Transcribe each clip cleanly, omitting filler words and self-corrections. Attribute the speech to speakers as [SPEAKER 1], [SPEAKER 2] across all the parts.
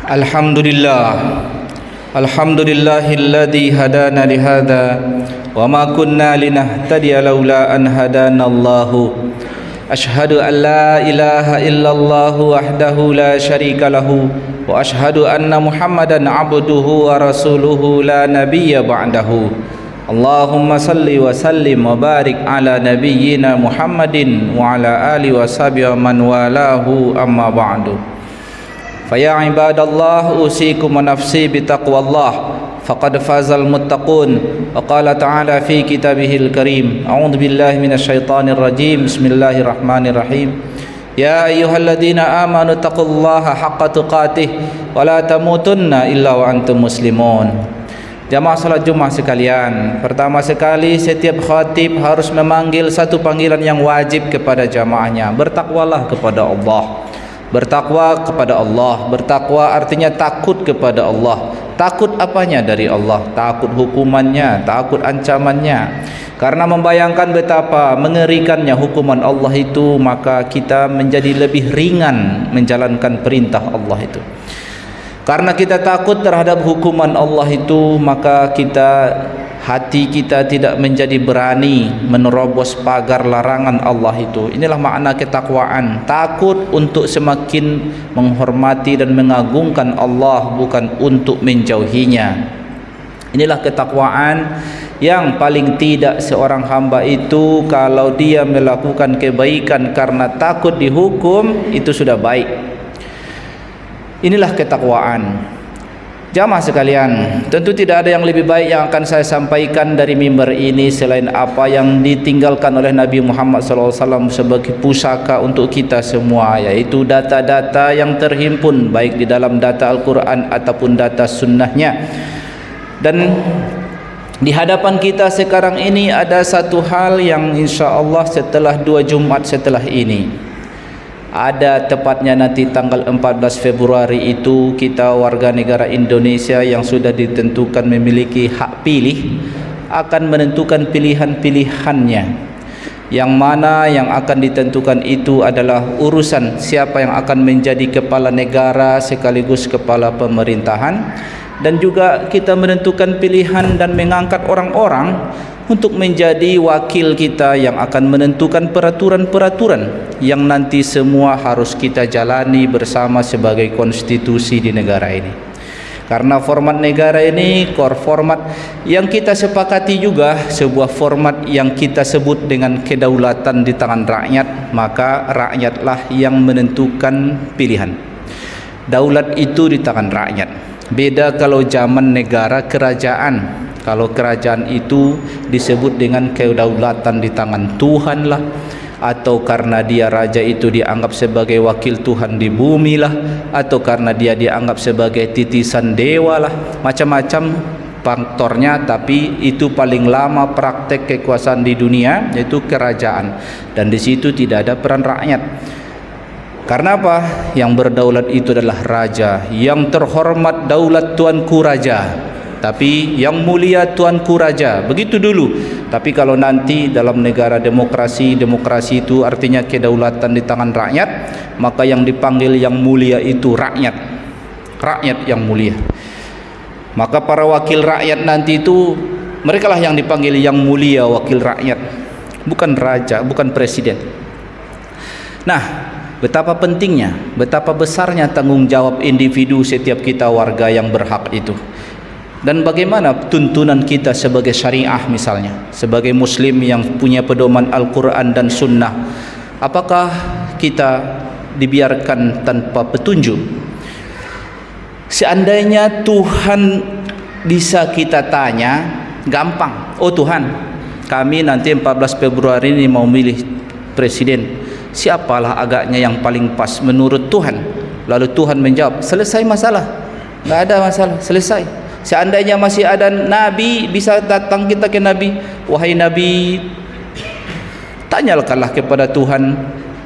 [SPEAKER 1] Alhamdulillah. Alhamdulillahilladzi hadana lihada wa ma kunna linahtadiya laula an hadanallahu. Ashhadu an la ilaha illallah wahdahu la syarika lahu wa ashhadu anna Muhammadan abduhu wa rasuluhu la nabiyya ba'dahu. Allahumma salli wa sallim wa barik ala nabiyyina Muhammadin wa ala alihi wa sahbihi wa man walahu amma ba'du. Faya ibadallah usikum wa nafsi bitaqwallah faqad fazal muttaqun wa qala ta'ala fi kitabihil karim a'udzu billahi minasyaitonir rajim bismillahirrahmanirrahim ya ayyuhalladzina amanu taqullaha haqqa tuqatih wa la tamutunna illa wa antum muslimun. Jamaah salat Jumat sekalian, pertama sekali setiap khatib harus memanggil satu panggilan yang wajib kepada jamaahnya, bertakwalah kepada Allah. Bertakwa kepada Allah. Bertakwa artinya takut kepada Allah. Takut apanya dari Allah? Takut hukumannya, takut ancamannya. Karena membayangkan betapa mengerikannya hukuman Allah itu, maka kita menjadi lebih ringan menjalankan perintah Allah itu. Karena kita takut terhadap hukuman Allah itu, maka hati kita tidak menjadi berani menerobos pagar larangan Allah itu. Inilah makna ketakwaan. Takut untuk semakin menghormati dan mengagungkan Allah, bukan untuk menjauhinya. Inilah ketakwaan yang paling tidak seorang hamba itu, kalau dia melakukan kebaikan karena takut dihukum, itu sudah baik. Inilah ketakwaan. Jamaah sekalian, tentu tidak ada yang lebih baik yang akan saya sampaikan dari mimbar ini selain apa yang ditinggalkan oleh Nabi Muhammad SAW sebagai pusaka untuk kita semua, yaitu data-data yang terhimpun baik di dalam data Al-Quran ataupun data sunnahnya. Dan di hadapan kita sekarang ini ada satu hal yang insya Allah setelah 2 Jumat setelah ini, ada tepatnya nanti tanggal 14 Februari itu, kita warga negara Indonesia yang sudah ditentukan memiliki hak pilih akan menentukan pilihan-pilihannya. Yang mana yang akan ditentukan itu adalah urusan siapa yang akan menjadi kepala negara sekaligus kepala pemerintahan. Dan juga kita menentukan pilihan dan mengangkat orang-orang untuk menjadi wakil kita yang akan menentukan peraturan-peraturan yang nanti semua harus kita jalani bersama sebagai konstitusi di negara ini. Karena format negara ini format yang kita sepakati juga, sebuah format yang kita sebut dengan kedaulatan di tangan rakyat, maka rakyatlah yang menentukan pilihan. Daulat itu di tangan rakyat. Beda kalau zaman negara kerajaan. Kalau kerajaan itu disebut dengan kedaulatan di tangan Tuhan lah, atau karena dia raja itu dianggap sebagai wakil Tuhan di bumi lah, atau karena dia dianggap sebagai titisan dewa lah, macam-macam faktornya. Tapi itu paling lama praktek kekuasaan di dunia, yaitu kerajaan, dan di situ tidak ada peran rakyat. Karena apa? Yang berdaulat itu adalah raja. Yang terhormat daulat tuanku raja, tapi yang mulia tuanku raja. Begitu dulu. Tapi kalau nanti dalam negara demokrasi itu artinya kedaulatan di tangan rakyat, maka yang dipanggil yang mulia itu rakyat. Rakyat yang mulia. Maka para wakil rakyat nanti itu, merekalah yang dipanggil yang mulia, wakil rakyat, bukan raja, bukan presiden. Nah, betapa pentingnya, betapa besarnya tanggung jawab individu setiap kita warga yang berhak itu. Dan bagaimana tuntunan kita sebagai syariah misalnya, sebagai muslim yang punya pedoman Al-Quran dan Sunnah. Apakah kita dibiarkan tanpa petunjuk? Seandainya Tuhan bisa kita tanya, gampang. Oh Tuhan, kami nanti 14 Februari ini mau milih presiden, siapalah agaknya yang paling pas menurut Tuhan? Lalu Tuhan menjawab, selesai masalah, nggak ada masalah, selesai. Seandainya masih ada Nabi, bisa datang kita ke Nabi, wahai Nabi, tanyakanlah kepada Tuhan,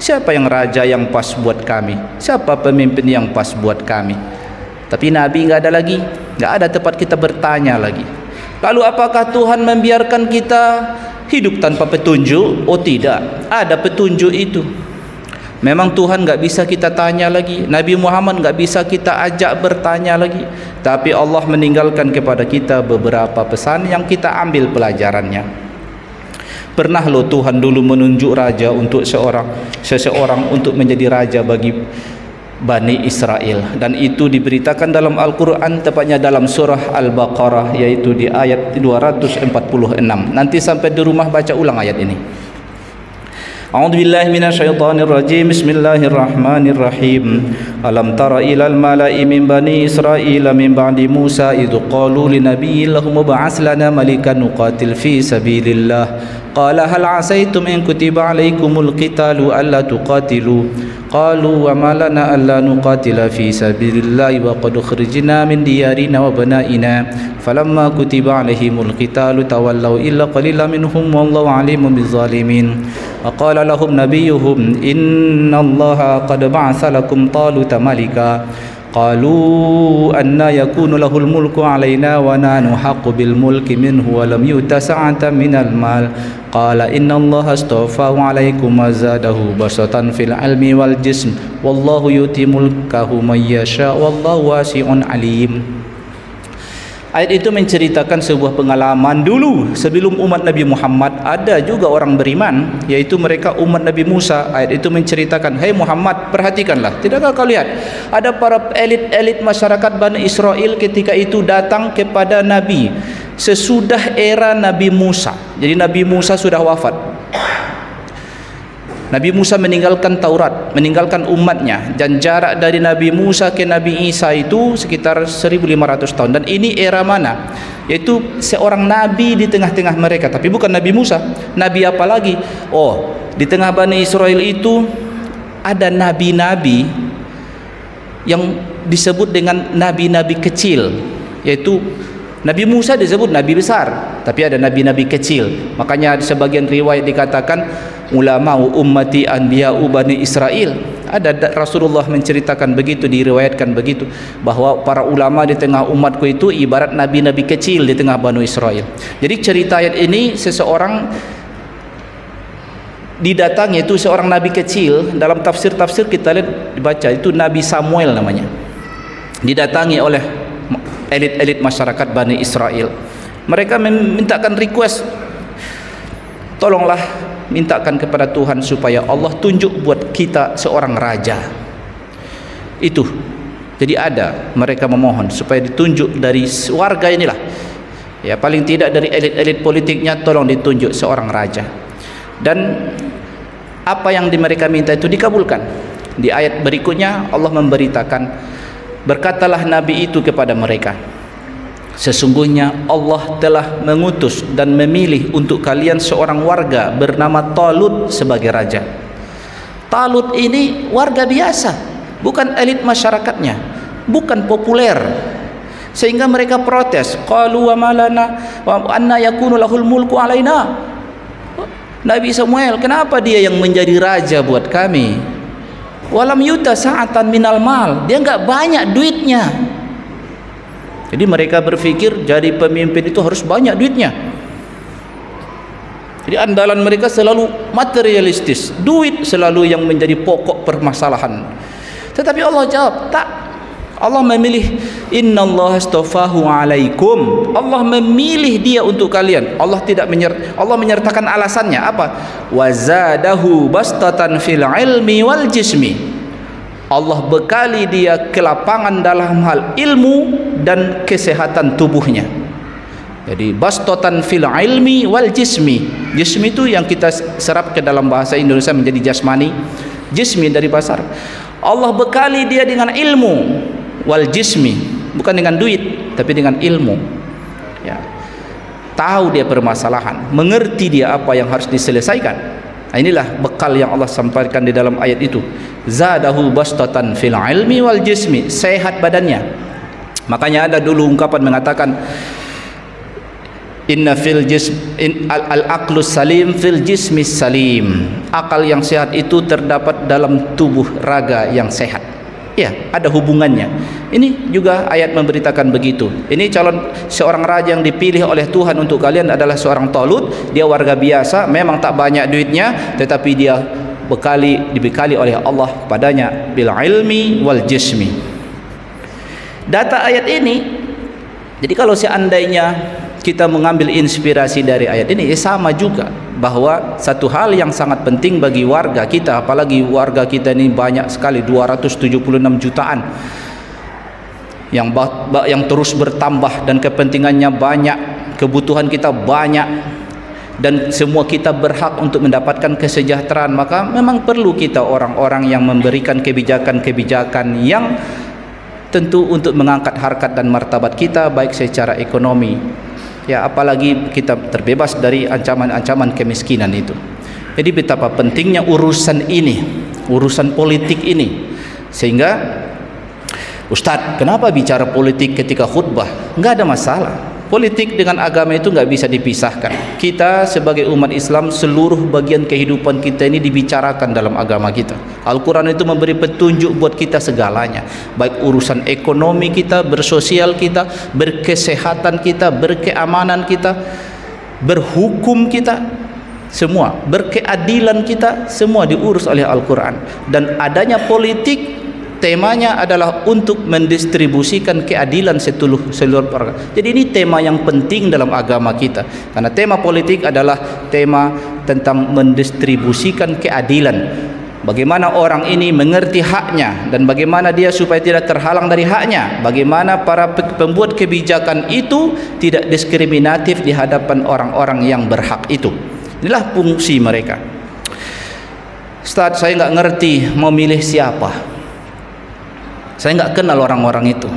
[SPEAKER 1] siapa yang raja yang pas buat kami, siapa pemimpin yang pas buat kami. Tapi Nabi nggak ada lagi, nggak ada tempat kita bertanya lagi. Lalu apakah Tuhan membiarkan kita hidup tanpa petunjuk? Oh tidak, ada petunjuk itu. Memang Tuhan enggak bisa kita tanya lagi, Nabi Muhammad enggak bisa kita ajak bertanya lagi, tapi Allah meninggalkan kepada kita beberapa pesan yang kita ambil pelajarannya. Pernah loh Tuhan dulu menunjuk raja untuk seseorang untuk menjadi raja bagi Bani Israel, dan itu diberitakan dalam Al-Quran, tepatnya dalam surah Al-Baqarah, yaitu di ayat 246. Nanti sampai di rumah baca ulang ayat ini. A'udzu billahi minasyaitonir rajim. Bismillahirrahmanirrahim. Alam tara ilal mala'i min bani Israil min ba'di Musa idh qalu linabiyyin lahum ib'ats lana malikan nuqatil fi sabilillah qala hal 'asaytum in kutiba 'alaikumul qitalu alla tuqatilu qalu wa ma lana alla nuqatila fi sabilillah wa qad ukhrijna min diyarina wa banaina falamma kutiba 'alaihimul qitalu tawallaw illa qalilan minhum wallahu 'alimun bizzalimin. وقال لهم نبيهم إن الله قد بعث لكم طالوت ملكا قالوا أن يكون له الملك علينا ونحن أحق بالملك منه ولم يؤت سعة من المال قال إن الله اصطفاه عليكم وزاده بسطة في العلم والجسم والله يؤتي ملكه من يشاء والله واسع عليم. Ayat itu menceritakan sebuah pengalaman dulu sebelum umat Nabi Muhammad. Ada juga orang beriman, yaitu mereka umat Nabi Musa. Ayat itu menceritakan, "Hai Muhammad, perhatikanlah, tidakkah kau lihat ada para elit-elit masyarakat Bani Israel ketika itu datang kepada Nabi sesudah era Nabi Musa." Jadi Nabi Musa sudah wafat. Nabi Musa meninggalkan Taurat, meninggalkan umatnya, dan jarak dari Nabi Musa ke Nabi Isa itu sekitar 1500 tahun. Dan ini era mana? Yaitu seorang nabi di tengah-tengah mereka, tapi bukan Nabi Musa. Nabi apa lagi? Oh, di tengah Bani Israel itu ada nabi-nabi yang disebut dengan nabi-nabi kecil, yaitu Nabi Musa disebut nabi besar, tapi ada nabi-nabi kecil. Makanya sebagian riwayat dikatakan ulama ummati anbiya'u Bani Israel. Ada Rasulullah menceritakan begitu, diriwayatkan begitu, bahwa para ulama di tengah umatku itu ibarat nabi-nabi kecil di tengah Bani Israel. Jadi cerita ayat ini, seseorang didatangi, itu seorang nabi kecil. Dalam tafsir-tafsir kita lihat dibaca itu Nabi Samuel namanya, didatangi oleh elit-elit masyarakat Bani Israel. Mereka memintakan request, tolonglah mintakan kepada Tuhan supaya Allah tunjuk buat kita seorang raja. Itu jadi ada mereka memohon supaya ditunjuk dari warga inilah, ya paling tidak dari elit-elit politiknya, tolong ditunjuk seorang raja. Dan apa yang mereka minta itu dikabulkan. Di ayat berikutnya Allah memberitakan, berkatalah Nabi itu kepada mereka, sesungguhnya Allah telah mengutus dan memilih untuk kalian seorang warga bernama Talut sebagai raja. Talut ini warga biasa, bukan elit masyarakatnya, bukan populer, sehingga mereka protes. Qalu wa malana wa anna yakunu lahul mulku alaina. Nabi Samuel, kenapa dia yang menjadi raja buat kami? Walam yuta sa'atan minal mal, dia enggak banyak duitnya. Jadi mereka berpikir jadi pemimpin itu harus banyak duitnya. Jadi andalan mereka selalu materialistis, duit selalu yang menjadi pokok permasalahan. Tetapi Allah jawab, tak. Allah memilih, innallaha astafahu alaikum, Allah memilih dia untuk kalian. Allah Allah menyertakan alasannya apa? Wazadahu bastatan fil ilmi wal jismi, Allah bekali dia kelapangan dalam hal ilmu dan kesehatan tubuhnya. Jadi bastatan fil ilmi wal jismi, jismi itu yang kita serap ke dalam bahasa Indonesia menjadi jasmani, jismi dari bahasa Arab. Allah bekali dia dengan ilmu wal jismi, bukan dengan duit tapi dengan ilmu, ya, tahu dia permasalahan, mengerti dia apa yang harus diselesaikan. Nah, inilah bekal yang Allah sampaikan di dalam ayat itu. Zadahu bastatan fil ilmi wal jismi, sehat badannya. Makanya ada dulu ungkapan mengatakan, inna fil jism al aqlus salim fil jismi salim, akal yang sehat itu terdapat dalam tubuh raga yang sehat. Ya, ada hubungannya. Ini juga ayat memberitakan begitu. Ini seorang raja yang dipilih oleh Tuhan untuk kalian adalah seorang Talut. Dia warga biasa, memang tak banyak duitnya, tetapi dia dibekali oleh Allah padanya bil ilmi wal jismi. Data ayat ini, jadi kalau seandainya kita mengambil inspirasi dari ayat ini, sama juga bahwa satu hal yang sangat penting bagi warga kita, apalagi warga kita ini banyak sekali, 276 jutaan yang terus bertambah dan kepentingannya banyak, kebutuhan kita banyak, dan semua kita berhak untuk mendapatkan kesejahteraan. Maka memang perlu kita orang-orang yang memberikan kebijakan-kebijakan yang tentu untuk mengangkat harkat dan martabat kita, baik secara ekonomi, ya, apalagi kita terbebas dari ancaman-ancaman kemiskinan itu. Jadi betapa pentingnya urusan ini, urusan politik ini. Sehingga Ustadz, kenapa bicara politik ketika khutbah? Enggak ada masalah. Politik dengan agama itu nggak bisa dipisahkan. Kita sebagai umat Islam, seluruh bagian kehidupan kita ini dibicarakan dalam agama kita. Al-Quran itu memberi petunjuk buat kita segalanya, baik urusan ekonomi kita, bersosial kita, berkesehatan kita, berkeamanan kita, berhukum kita, semua, berkeadilan kita, semua diurus oleh Al-Quran. Dan adanya politik, temanya adalah untuk mendistribusikan keadilan seluruh perkara. Jadi ini tema yang penting dalam agama kita, karena tema politik adalah tema tentang mendistribusikan keadilan. Bagaimana orang ini mengerti haknya dan bagaimana dia supaya tidak terhalang dari haknya. Bagaimana para pembuat kebijakan itu tidak diskriminatif di hadapan orang-orang yang berhak itu. Inilah fungsi mereka. Ustaz, saya nggak ngerti mau milih siapa. Saya nggak kenal orang-orang itu,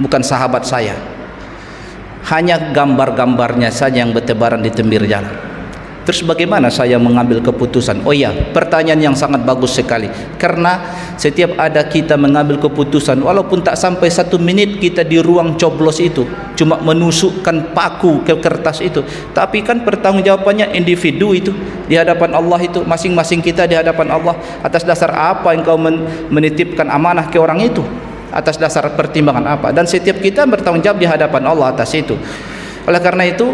[SPEAKER 1] bukan sahabat saya. Hanya gambar-gambarnya saja yang bertebaran di tembir jalan. Terus bagaimana saya mengambil keputusan? Oh ya, pertanyaan yang sangat bagus sekali. Karena setiap ada kita mengambil keputusan, walaupun tak sampai 1 menit kita di ruang coblos itu, cuma menusukkan paku ke kertas itu, tapi kan pertanggungjawabannya individu itu di hadapan Allah itu, masing-masing kita di hadapan Allah. Atas dasar apa engkau menitipkan amanah ke orang itu? Atas dasar pertimbangan apa? Dan setiap kita bertanggung jawab di hadapan Allah atas itu. Oleh karena itu,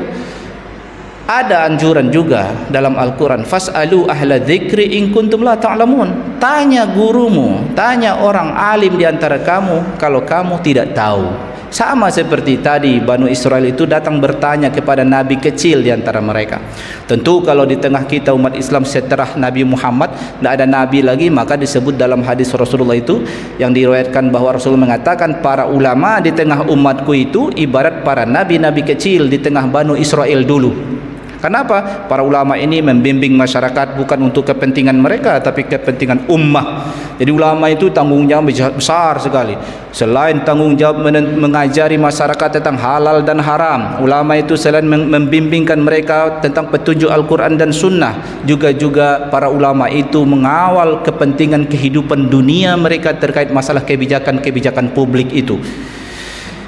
[SPEAKER 1] ada anjuran juga dalam Al-Quran, fas'alu ahla dzikri in kuntum la ta'lamun. Tanya gurumu, tanya orang alim di antara kamu kalau kamu tidak tahu. Sama seperti tadi Banu Israel itu datang bertanya kepada nabi kecil di antara mereka. Tentu kalau di tengah kita umat Islam setelah Nabi Muhammad tidak ada nabi lagi, maka disebut dalam hadis Rasulullah itu yang diriwayatkan bahwa Rasulullah mengatakan para ulama di tengah umatku itu ibarat para nabi-nabi kecil di tengah Banu Israel dulu. Kenapa? Para ulama ini membimbing masyarakat bukan untuk kepentingan mereka, tapi kepentingan ummah. Jadi ulama itu tanggung jawab besar sekali. Selain tanggung jawab mengajari masyarakat tentang halal dan haram, ulama itu selain membimbingkan mereka tentang petunjuk Al-Quran dan Sunnah, juga para ulama itu mengawal kepentingan kehidupan dunia mereka terkait masalah kebijakan-kebijakan publik itu.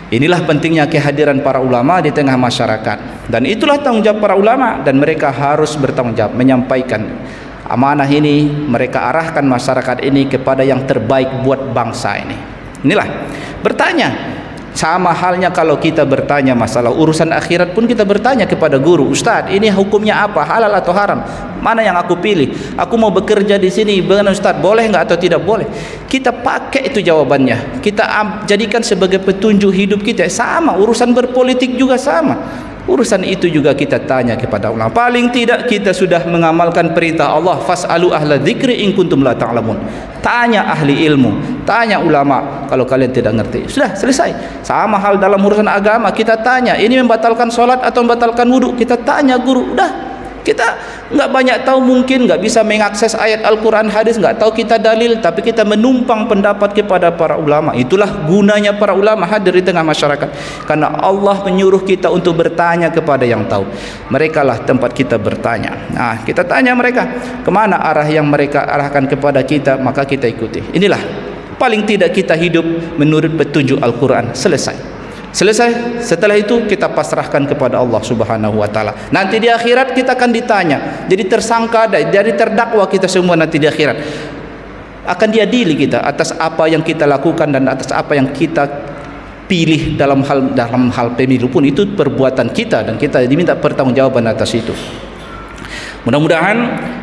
[SPEAKER 1] Inilah pentingnya kehadiran para ulama di tengah masyarakat, dan itulah tanggung jawab para ulama, dan mereka harus bertanggung jawab menyampaikan amanah ini. Mereka arahkan masyarakat ini kepada yang terbaik buat bangsa ini. Inilah bertanya. Sama halnya kalau kita bertanya masalah urusan akhirat pun kita bertanya kepada guru, Ustadz, ini hukumnya apa, halal atau haram? Mana yang aku pilih? Aku mau bekerja di sini, bagaimana Ustadz, boleh nggak atau tidak boleh? Kita pakai itu jawabannya, kita jadikan sebagai petunjuk hidup kita. Sama urusan berpolitik juga sama. Urusan itu juga kita tanya kepada ulama. Paling tidak kita sudah mengamalkan perintah Allah, fas'alu ahla dzikri in kuntum la ta'lamun. Tanya ahli ilmu, tanya ulama kalau kalian tidak ngerti. Sudah selesai. Sama hal dalam urusan agama, kita tanya, ini membatalkan sholat atau membatalkan wudhu, kita tanya guru. Udah. Kita nggak banyak tahu, mungkin nggak bisa mengakses ayat Al-Quran, hadis, nggak tahu kita dalil, tapi kita menumpang pendapat kepada para ulama. Itulah gunanya para ulama hadir di tengah masyarakat, karena Allah menyuruh kita untuk bertanya kepada yang tahu. Mereka lah tempat kita bertanya. Nah, kita tanya mereka kemana arah yang mereka arahkan kepada kita, maka kita ikuti. Inilah paling tidak kita hidup menurut petunjuk Al-Quran. Selesai. Setelah itu kita pasrahkan kepada Allah Subhanahu wa taala. Nanti di akhirat kita akan ditanya. Jadi tersangka, jadi terdakwa kita semua nanti di akhirat. Akan diadili kita atas apa yang kita lakukan dan atas apa yang kita pilih dalam hal pemilu pun, itu perbuatan kita dan kita diminta pertanggungjawaban atas itu. Mudah-mudahan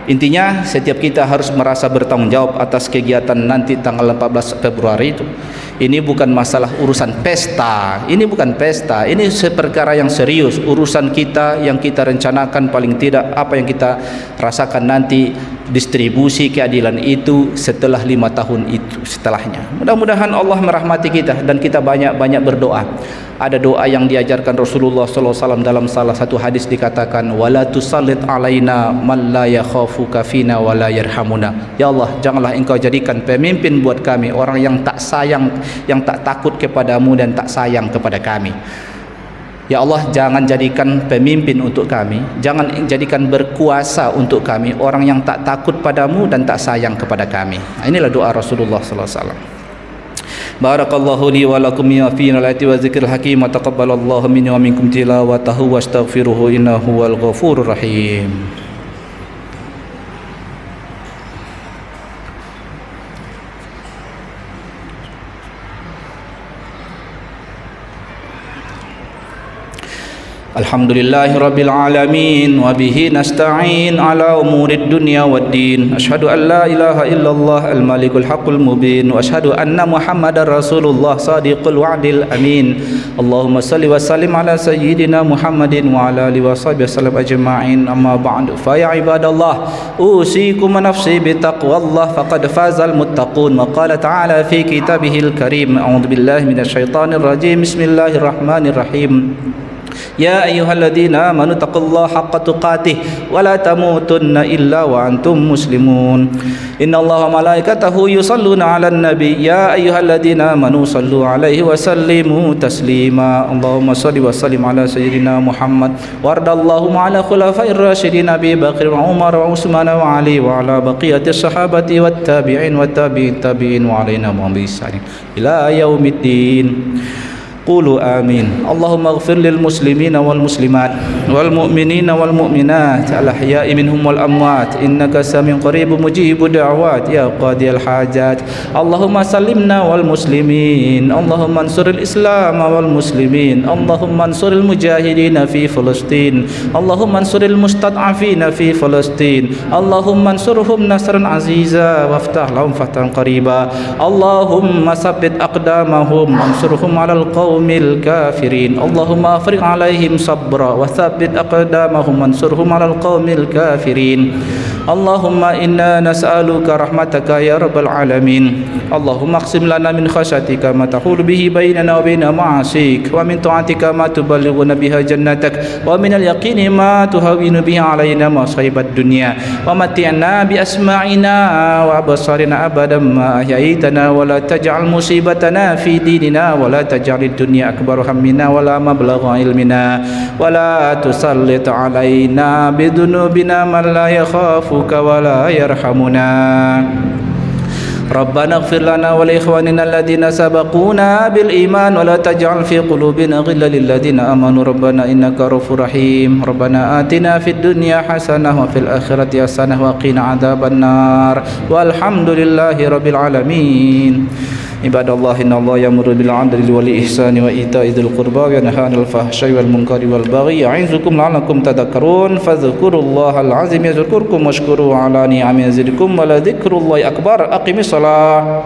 [SPEAKER 1] Intinya setiap kita harus merasa bertanggung jawab atas kegiatan nanti tanggal 14 Februari itu. Ini bukan masalah urusan pesta. Ini bukan pesta. Ini perkara yang serius. Urusan kita yang kita rencanakan, paling tidak apa yang kita rasakan nanti, distribusi keadilan itu setelah 5 tahun itu setelahnya. Mudah-mudahan Allah merahmati kita dan kita banyak-banyak berdoa. Ada doa yang diajarkan Rasulullah SAW dalam salah satu hadis, dikatakan wala tusallit alaina man la yakhafuka fina wala yarhamuna. Ya Allah, janganlah engkau jadikan pemimpin buat kami orang yang tak sayang, yang tak takut kepadamu dan tak sayang kepada kami. Ya Allah, jangan jadikan pemimpin untuk kami, jangan jadikan berkuasa untuk kami orang yang tak takut padamu dan tak sayang kepada kami. Inilah doa Rasulullah SAW. Barakallahu li wa lakum ya fi al-ayati wa zikril hakim, wa taqabbalallahu minni wa minkum tilawatahu wa astaghfiruhu innahu wal ghafurur rahim. Alhamdulillahi rabbil alamin wa bihi nasta'in ala umurid dunya waddin. Asyhadu an la ilaha illallah al-malikul haqqul mubin wa asyhadu anna Muhammadar Rasulullah sadiqul wa'dil amin. Allahumma salli wa sallim ala sayyidina Muhammadin wa ala alihi wa sahbihi wasallam ajma'in. Amma ba'du, fa ya ibadallah, usikum wa nafsi bi taqwallah faqad fazal muttaqun. Wa qala ta'ala fi kitabihil karim, a'udzu billahi minasyaitonir rajim. Bismillahirrahmanirrahim. Ya ayyuhalladzina amanu taqullaha haqqa tuqatih wa la tamutunna illa wa antum muslimun. Innallaha wa malaikatahu yusalluna 'alan nabi ya ayyuhalladzina amanu sallu 'alaihi wa sallimu taslima. Allahumma shalli wa sallim ala sayyidina Muhammad wardallahu 'ala khulafa'ir rasyidin Abi Bakr wa Umar wa Utsman wa Ali wa 'ala baqiyatis sahabati wat tabi'in wa tabi'in tabi'in wa 'alaina bi ihsan ila yaumiddin. Qulu amin. Allahumma ighfir lil muslimina wal muslimat wal mu'minina wal mu'minat al ahya'i minhum wal amwat innaka samiun qaribun mujibud da'wat ya qadiyal hajat. Allahumma sallimna wal muslimin. Allahumma ansuril islam wal muslimin. Allahumma ansuril mujahidin fi Filistin. Allahumma ansuril mustad'afin fi Filistin. Allahumma ansurhum nasran aziza waftah lahum fatan qariba. Allahumma sabbit aqdamahum ansurhum 'alal qaumil kafirin. Allahumma afriq 'alaihim sabra wa tsabbit aqdamahum wansurhum 'alal qaumil kafirin. Allahumma inna nas'aluka rahmataka ya rabbal alamin. Allahumma aqsim lana min khasyatika ma tahulu bihi bainana wa baina ma'asik, wa min ta'atika ma tuballighuna biha jannatak, wa min al-yaqini ma tuhawwinu bihi 'alaina masaibat dunya, wa mati'na bi asma'ina wa absarina abadan ma ahyaitana, wa la taj'al musibatana fi dinina, wa la taj'al ad-dunya akbar hammina wa la mablagha ilmina, wa la tusallit 'alaina bi dhunubina man la yakhafuka wa la yarhamuna. Rabbana ighfir lana wa li ikhwanina alladhina sabaquna bil iman wa la taj'al fi qulubina ghillan lil ladzina amanu rabbana innaka ra'ufur rahim. Rabbana atina fid dunya hasanah wa fil akhirati hasanah wa qina adzabannar. Walhamdulillahi rabbil alamin. Ibadallah, innallaha ya'muru bil 'adli wal ihsani wa ita'i dzil qurba wa yanha 'anil fahsya'i wal munkari wal baghi ya'izukum la'allakum tadhakkarun. Fadhkurullahal 'azim yazkurkum washkuruhu 'ala ni'amihi yazidkum wa la dzikrullahi akbar. Aqimis shalah.